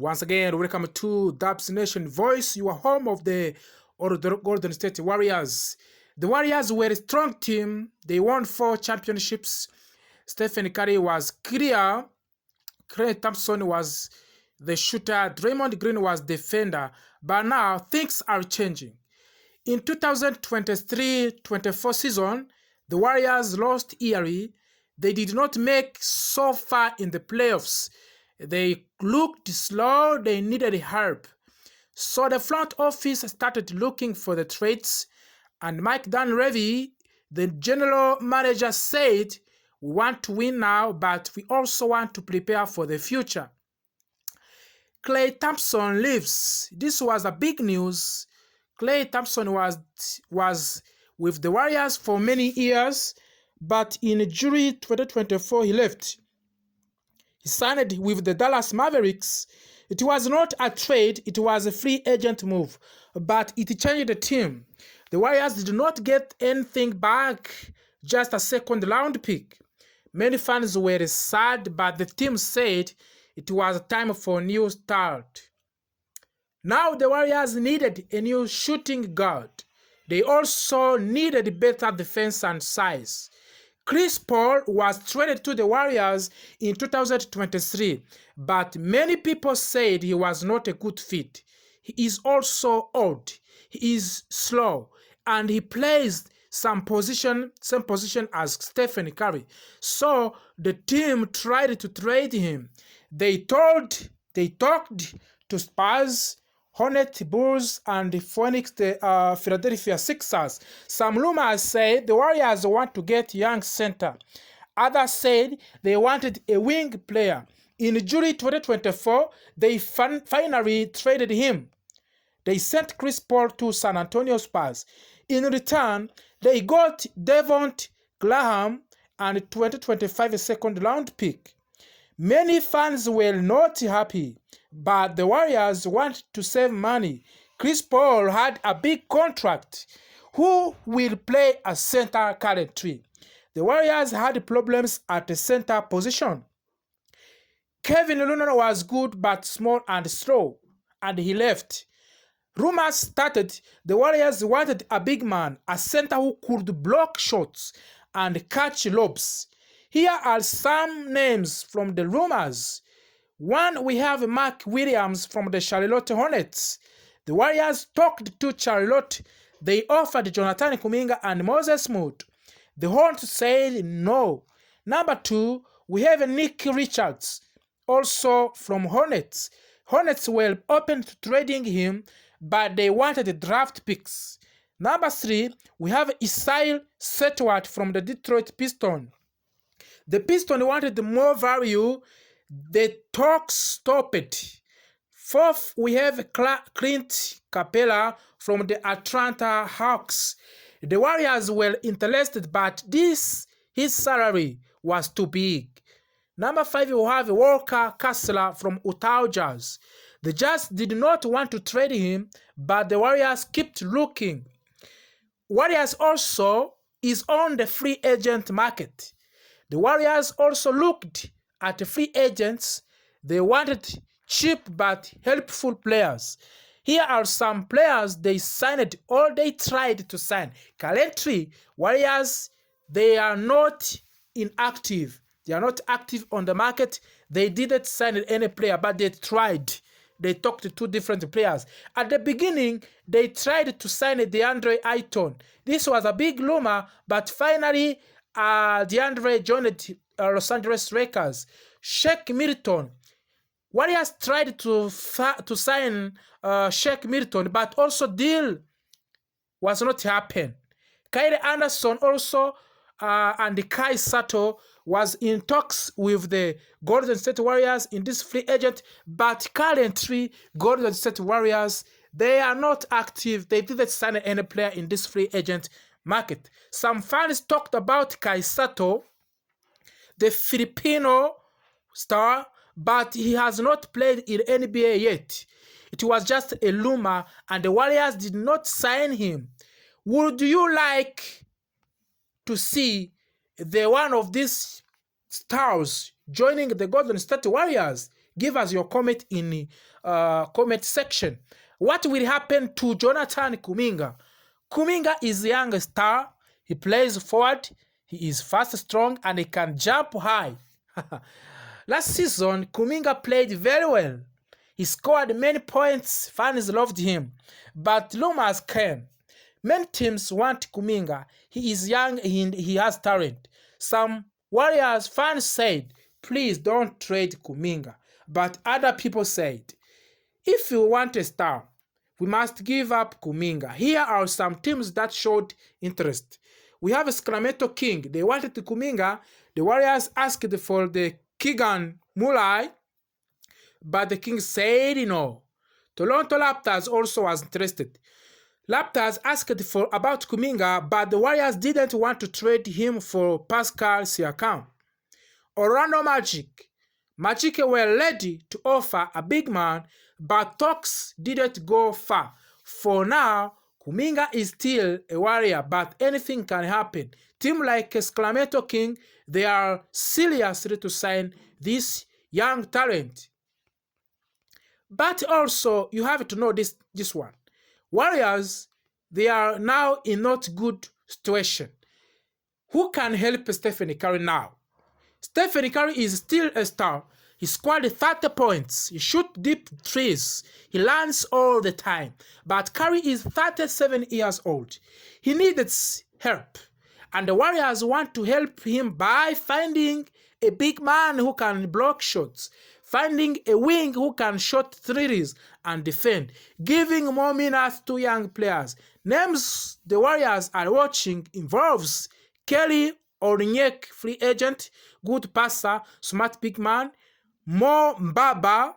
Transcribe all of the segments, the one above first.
Once again, welcome to Dubs Nation Voice, your home of the Golden State Warriors. The Warriors were a strong team. They won 4 championships. Stephen Curry was clear. Klay Thompson was the shooter. Draymond Green was defender. But now things are changing. In 2023-24 season, the Warriors lost eerily. They did not make so far in the playoffs. They looked slow, they needed help. So the front office started looking for the trades, and Mike Dunleavy, the general manager, said, "We want to win now, but we also want to prepare for the future." Klay Thompson leaves. This was a big news. Klay Thompson was with the Warriors for many years, but in July 2024 he left. He signed with the Dallas Mavericks. It was not a trade, it was a free agent move, but it changed the team. The Warriors did not get anything back, just a second round pick. Many fans were sad, but the team said it was time for a new start. Now the Warriors needed a new shooting guard. They also needed better defense and size. Chris Paul was traded to the Warriors in 2023, but many people said he was not a good fit. He is also old, he is slow, and he plays same position as Stephen Curry. So the team tried to trade him. They talked to Spurs, Hornets, Bulls, and the Philadelphia Sixers. Some rumors say the Warriors want to get young center. Others said they wanted a wing player. In July 2024, they finally traded him. They sent Chris Paul to San Antonio Spurs. In return, they got Devonte Graham and a 2025 second round pick. Many fans were not happy, but the Warriors want to save money. Chris Paul had a big contract. Who will play a center currently? The Warriors had problems at the center position. Kevin Looney was good but small and slow, and he left. Rumors started the Warriors wanted a big man, a center who could block shots and catch lobs. Here are some names from the rumors. 1, we have Mark Williams from the Charlotte Hornets. The Warriors talked to Charlotte. They offered Jonathan Kuminga and Moses Moody. The Hornets said no. Number 2, we have Nick Richards, also from Hornets. Hornets were open to trading him, but they wanted draft picks. Number 3, we have Isaiah Stewart from the Detroit Pistons. The Pistons wanted more value. The talks stopped. 4th, we have Clint Capella from the Atlanta Hawks. The Warriors were interested, but his salary was too big. Number 5, we have Walker Kessler from Utah Jazz. The Jazz did not want to trade him, but the Warriors kept looking. Warriors also is on the free agent market. The Warriors also looked at the free agents. They wanted cheap but helpful players. Here are some players they signed or they tried to sign. Currently, Warriors, they are not inactive. They are not active on the market. They didn't sign any player, but they tried. They talked to 2 different players. At the beginning, they tried to sign DeAndre Ayton. This was a big rumor, but finally, DeAndre joined Los Angeles Lakers. Shake Milton. Warriors tried to sign Shake Milton, but also deal was not happen. Kyle Anderson also and Kai Sato was in talks with the Golden State Warriors in this free agent, but currently Golden State Warriors, they are not active. They didn't sign any player in this free agent market. Some fans talked about Kai Sato, the Filipino star, but he has not played in NBA yet. It was just a rumor, and the Warriors did not sign him. Would you like to see the one of these stars joining the Golden State Warriors? Give us your comment in the comment section. What will happen to Jonathan Kuminga? Kuminga is a young star. He plays forward. He is fast, strong, and he can jump high. Last season, Kuminga played very well. He scored many points. Fans loved him. But rumors came. Many teams want Kuminga. He is young and he has talent. Some Warriors fans said, please don't trade Kuminga. But other people said, if you want a star, we must give up Kuminga. Here are some teams that showed interest. We have Sacramento King. They wanted Kuminga. The Warriors asked for the Keegan Murray, but the Kings said no. Toronto Raptors also was interested. Raptors asked for about Kuminga, but the Warriors didn't want to trade him for Pascal Siakam. Orlando Magic were ready to offer a big man, but talks didn't go far. For now, Kuminga is still a Warrior, but anything can happen. Team like Sacramento King, they are seriously to sign this young talent. But also, you have to know this one. Warriors, they are now in not good situation. Who can help Stephen Curry now? Stephen Curry is still a star. He scored 30 points. He shoots deep threes. He lands all the time. But Curry is 37 years old. He needs help. And the Warriors want to help him by finding a big man who can block shots, finding a wing who can shoot threes and defend, giving more minutes to young players. Names the Warriors are watching involves Kelly Olynyk, free agent, good passer, smart big man, Mo Bamba,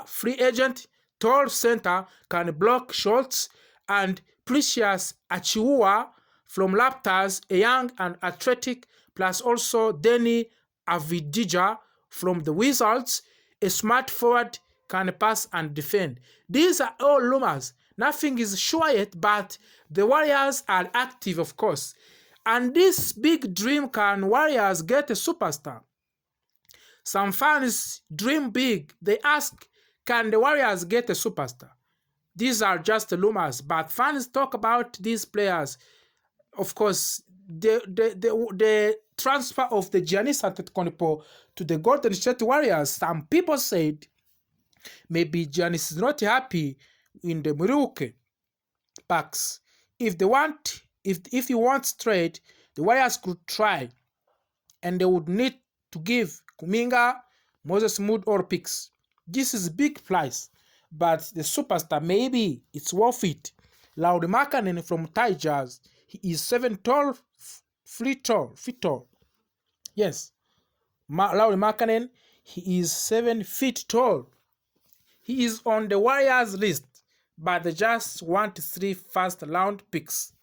free agent, tall center, can block shots, and Precious Achiuwa from Raptors, a young and athletic, plus also Denny Avdija from the Wizards, a smart forward, can pass and defend. These are all rumors. Nothing is sure yet, but the Warriors are active, of course. And this big dream, can Warriors get a superstar? Some fans dream big. They ask, can the Warriors get a superstar? These are just rumors, but fans talk about these players. Of course, the transfer of the Giannis Antetokounmpo to the Golden State Warriors, some people said maybe Giannis is not happy in the Milwaukee Bucks. If he wants trade, the Warriors could try, and they would need to give Kuminga, Moses Moody, or picks. This is big price, but the superstar, maybe it's worth it. Lauri Markkanen from Utah Jazz, he is 7 tall, feet tall. Yes, Lauri Markkanen, he is 7 feet tall. He is on the Warriors list, but they just want 3 first-round picks.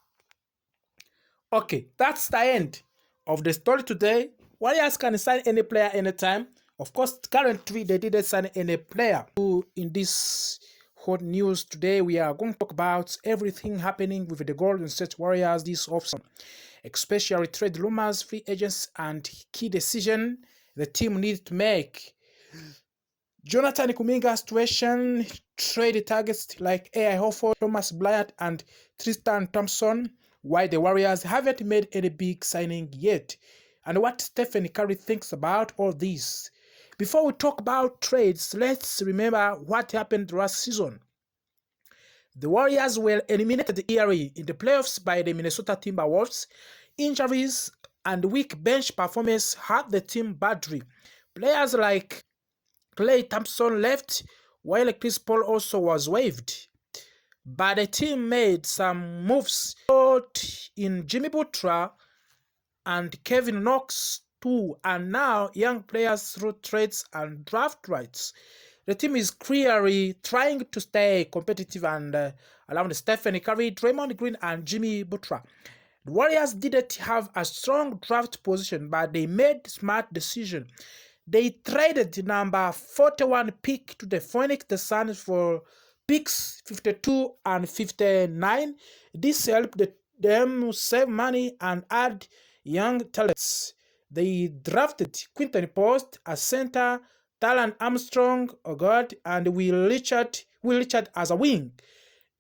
Okay, that's the end of the story today. Warriors can sign any player anytime. Of course, currently they didn't sign any player. In this hot news today, we are going to talk about everything happening with the Golden State Warriors this offseason, especially trade rumors, free agents, and key decision the team needs to make. Jonathan Kuminga situation, trade targets like A.I. Horford, Thomas Bryant, and Tristan Thompson, why the Warriors haven't made any big signing yet, and what Stephen Curry thinks about all this. Before we talk about trades, let's remember what happened last season. The Warriors were eliminated early in the playoffs by the Minnesota Timberwolves. Injuries and weak bench performance hurt the team badly. Players like Klay Thompson left, while Chris Paul also was waived. But the team made some moves in Jimmy Butler and Kevin Knox too, and now young players through trades and draft rights. The team is clearly trying to stay competitive and around Stephen Curry, Draymond Green, and Jimmy Butler. The Warriors didn't have a strong draft position, but they made smart decision. They traded number 41 pick to the Phoenix Suns for picks 52 and 59. This helped them save money and add young talents. They drafted Quinton Post, a center, Talon Armstrong, and Will Richard as a wing.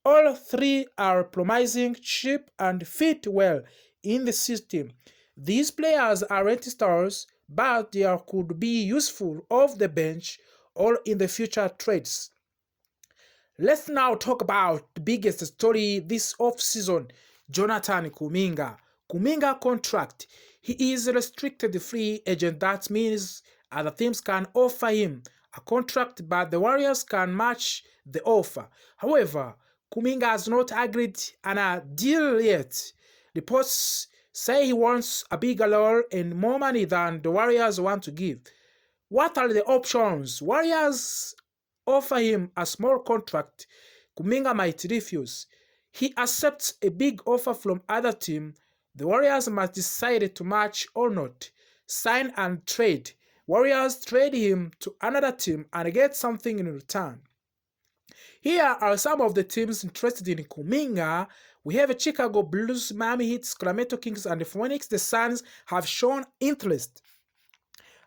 All three are promising, cheap, and fit well in the system. These players aren't stars, but they could be useful off the bench or in the future trades. Let's now talk about the biggest story this off-season, Jonathan Kuminga. Kuminga contract. He is a restricted free agent. That means other teams can offer him a contract, but the Warriors can match the offer. However, Kuminga has not agreed on a deal yet. Reports say he wants a bigger role and more money than the Warriors want to give. What are the options? Warriors offer him a small contract. Kuminga might refuse. He accepts a big offer from other team. The Warriors must decide to match or not. Sign and trade. Warriors trade him to another team and get something in return. Here are some of the teams interested in Kuminga. We have Chicago Bulls, Miami Heat, Sacramento Kings, and the Phoenix the Suns have shown interest.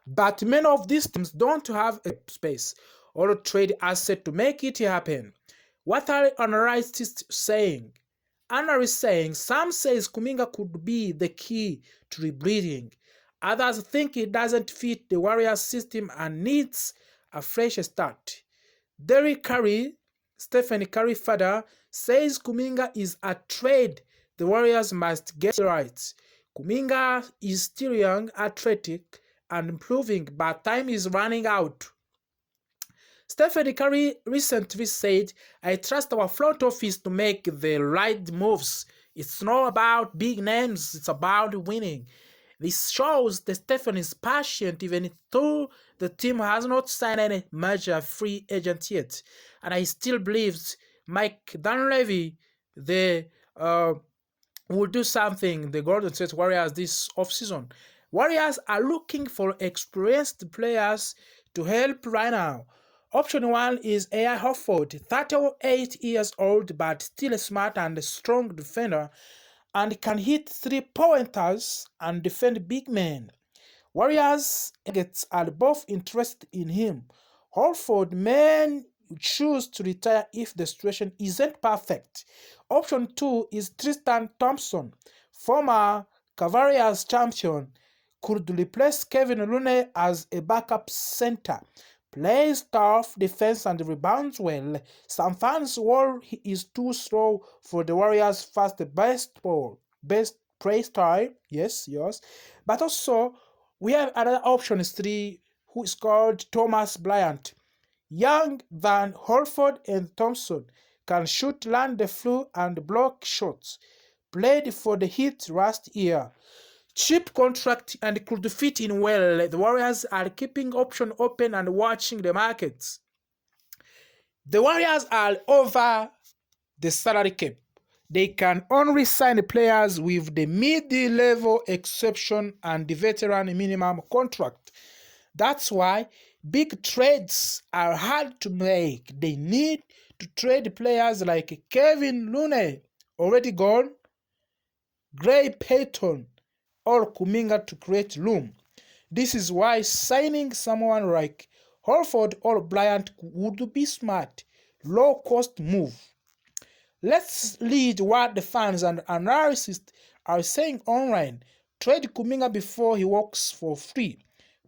But many of these teams don't have a space or a trade asset to make it happen. What are analysts saying? Analysts saying some says Kuminga could be the key to rebuilding. Others think it doesn't fit the Warriors system and needs a fresh start. Derek Curry, Stephen Curry father, says Kuminga is a trade the Warriors must get right. Kuminga is still young, athletic, and improving, but time is running out. Stephen Curry recently said, I trust our front office to make the right moves. It's not about big names, it's about winning. This shows that Stephen is patient even though the team has not signed any major free agent yet. And I still believe Mike Dunleavy, will do something, the Golden State Warriors, this offseason. Warriors are looking for experienced players to help right now. Option 1 is A.I. Horford, 38 years old but still a smart and strong defender and can hit three-pointers and defend big men. Warriors are both interested in him. Horford may choose to retire if the situation isn't perfect. Option 2 is Tristan Thompson, former Cavaliers champion, could replace Kevin Looney as a backup center. Plays tough defense and rebounds well. Some fans worry he is too slow for the Warriors' best play style. Yes. But also, we have another option 3 who is called Thomas Bryant. Young than Horford and Thompson, can shoot, land the floor, and block shots. Played for the Heat last year. Cheap contract and could fit in well. The Warriors are keeping option open and watching the markets. The Warriors are over the salary cap. They can only sign players with the mid-level exception and the veteran minimum contract. That's why big trades are hard to make. They need to trade players like Kevin Looney, already gone, Gray Payton, or Kuminga to create room. This is why signing someone like Horford or Bryant would be smart, low-cost move. Let's read what the fans and analysts are saying online. Trade Kuminga before he works for free.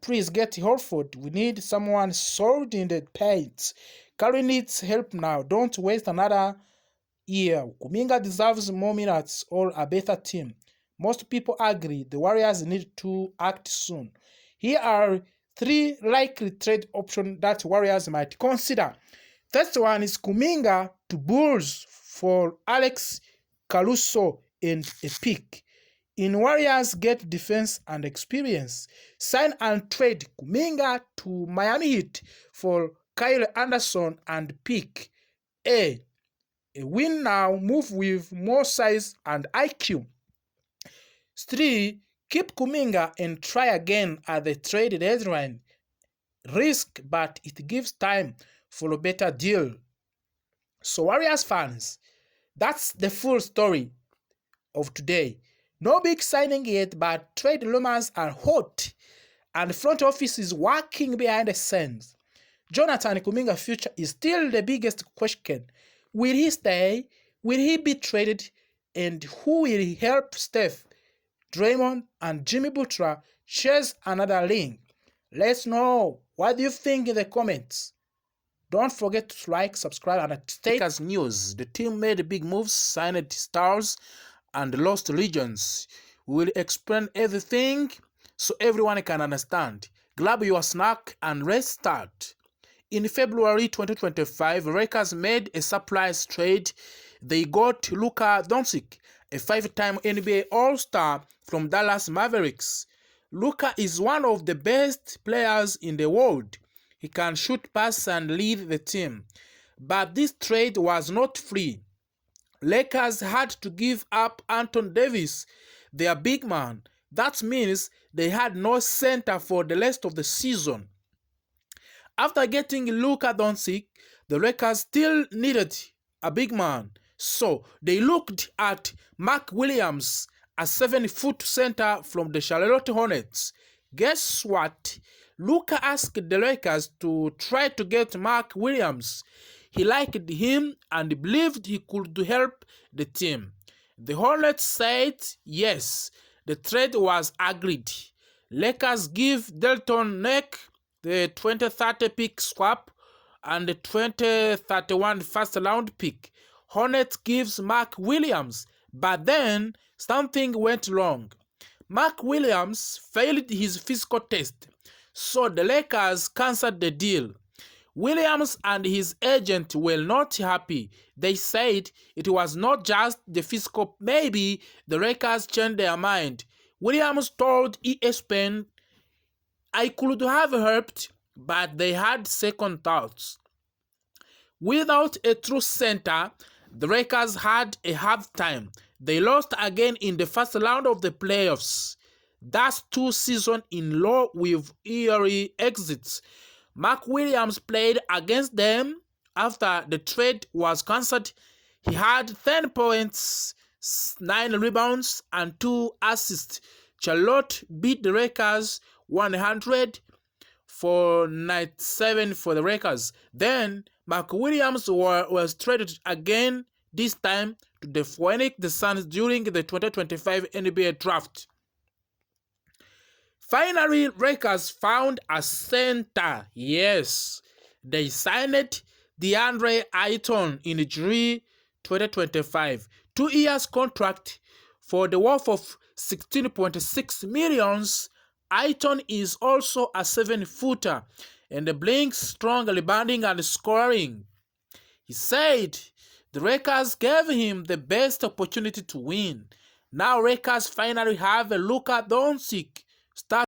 Please get Horford. We need someone solid in the paint. Curry needs help now. Don't waste another year. Kuminga deserves more minutes or a better team. Most people agree the Warriors need to act soon. Here are 3 likely trade options that Warriors might consider. First one is Kuminga to Bulls for Alex Caruso and a pick. In Warriors get defense and experience. Sign and trade Kuminga to Miami Heat for Kyle Anderson and pick. A win now, move with more size and IQ. 3. Keep Kuminga and try again at the trade deadline. Risk, but it gives time for a better deal. So Warriors fans, that's the full story of today. No big signing yet, but trade rumors are hot and the front office is working behind the scenes. Jonathan Kuminga's future is still the biggest question. Will he stay? Will he be traded? And who will help Steph, Draymond, and Jimmy Butler chase another ring? Let's know. What do you think in the comments? Don't forget to like, subscribe, and stay. Lakers news. The team made big moves, signed stars, and lost legends. We will explain everything so everyone can understand. Grab your snack and let's start. In February 2025, Lakers made a surprise trade. They got Luka Doncic, a 5-time NBA All-Star from Dallas Mavericks. Luka is one of the best players in the world. He can shoot, pass, and lead the team. But this trade was not free. Lakers had to give up Anthony Davis, their big man. That means they had no center for the rest of the season. After getting Luka Doncic, the Lakers still needed a big man. So they looked at Mark Williams, a 7-foot center from the Charlotte Hornets. Guess what? Luka asked the Lakers to try to get Mark Williams. He liked him and believed he could help the team. The Hornets said yes. The trade was agreed. Lakers give Dalton Neck the 2030 pick swap and the 2031 first-round pick. Hornets gives Mark Williams, but then something went wrong. Mark Williams failed his physical test, so the Lakers canceled the deal. Williams and his agent were not happy. They said it was not just the physical. Maybe the Lakers changed their mind. Williams told ESPN, "I could have helped, but they had second thoughts." Without a true center, the Lakers had a hard time. They lost again in the first round of the playoffs. That's 2 seasons in a row with eerie exits. Mark Williams played against them after the trade was cancelled. He had 10 points, 9 rebounds, and 2 assists. Charlotte beat the Lakers 100-97 for the Lakers. Then Mark Williams was traded again, this time to the Phoenix Suns during the 2025 NBA draft. Finally, Lakers found a center. Yes, they signed DeAndre Ayton in July 2025. 2 years contract for the worth of $16.6 million. Ayton is also a 7-footer and brings strong rebounding and scoring. He said the Lakers gave him the best opportunity to win. Now Lakers finally have a Luka Doncic start